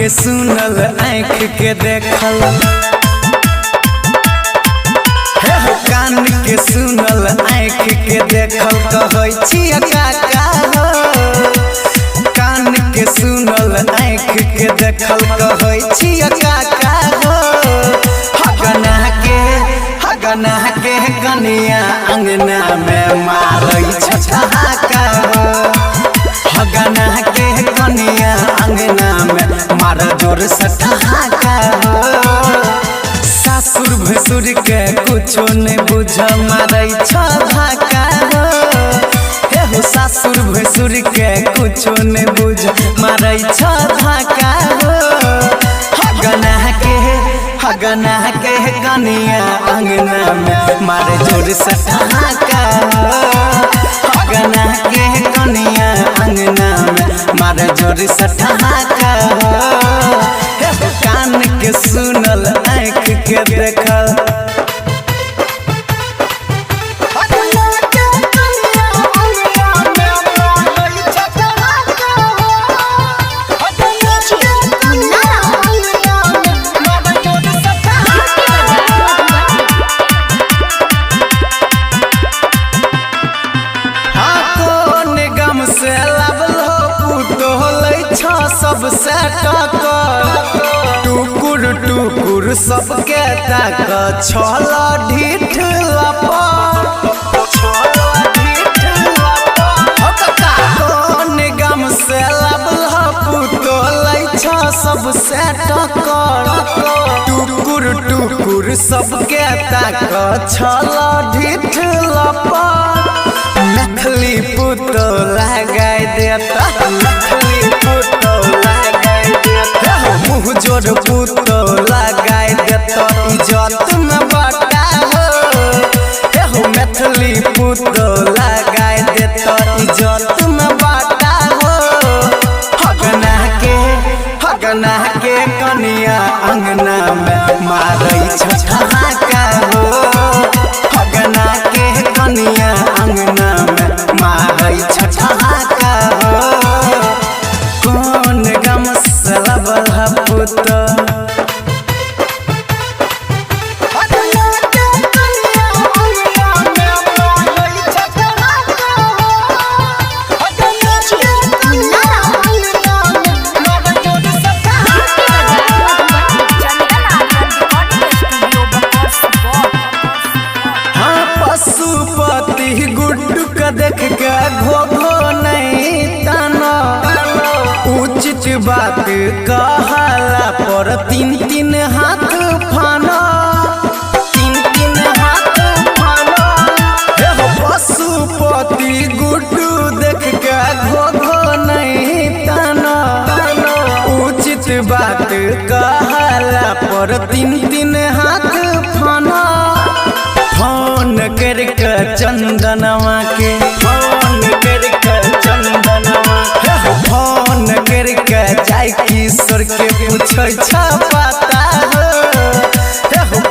के सुनल आँख के देखल कान के सुनल आँख के देखल कहै छियै काका हो। कान के सुनल आँख के देखल कहै छियै काका हो। हगना के कनिया अंगना में मारै छठहाका हो। हगना के कनिया अंगना में मार जोर से ठहाका हो। सासुर भसुर के कुछो नहीं बुझ मारै छठहाका हो। हे हो सासुर भसुर के कुछो नहीं बुझ मारै छठहाका हो। हगना के कनिया अंगना में मारे जोर से ठहाका हो। हगना के कनिया अंगना में मारे जोर से ठहाका हो। कान के सुनल आँख के देखल सबसे टुकुर टुकुर सबके तक छल ढीठ गम से सबसे टुकुर टुकुर सबके तक छल ढीठ मैथिली पुतो लगाय देता। मैथिली पुतो मुँह जोर पुतो लगाय देता इज्जत में बाटा हो। मैथिली पुतो लगाय देता इज्जत में बाटा हो। हगना के कनिया अंगना में मारै छठहाका हो। हगना के कनिया अंगना में मारै छठहाका हो। कौन गम से लबल पुतो पशुपति गुड्डू का देख के घो नहीं ताना। उचित बात कहला पर तीन तीन हाथ फाना। तीन हाथ फाना। हे पशुपति गुड्डू देख के घो नहीं ताना। उचित बात कहला पर तीन हाथ फाना। फोन करके चंदनवा के फोन करके चंदनवा फोन करके जाय किशोर के पूछै छ पता हो।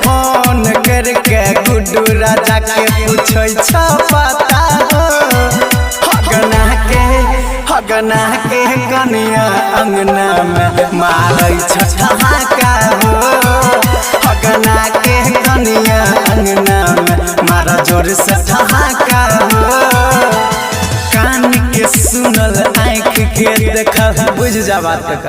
फोन करके गुड्डू राजा के पूछै छ पता हो। हगना के कनिया अंगना में मारै छठहाका हो। हगना के कनिया अंगना में मारा जोर से ठहाका हो। कान के सुनल आँख के देखल बुझ जा बात।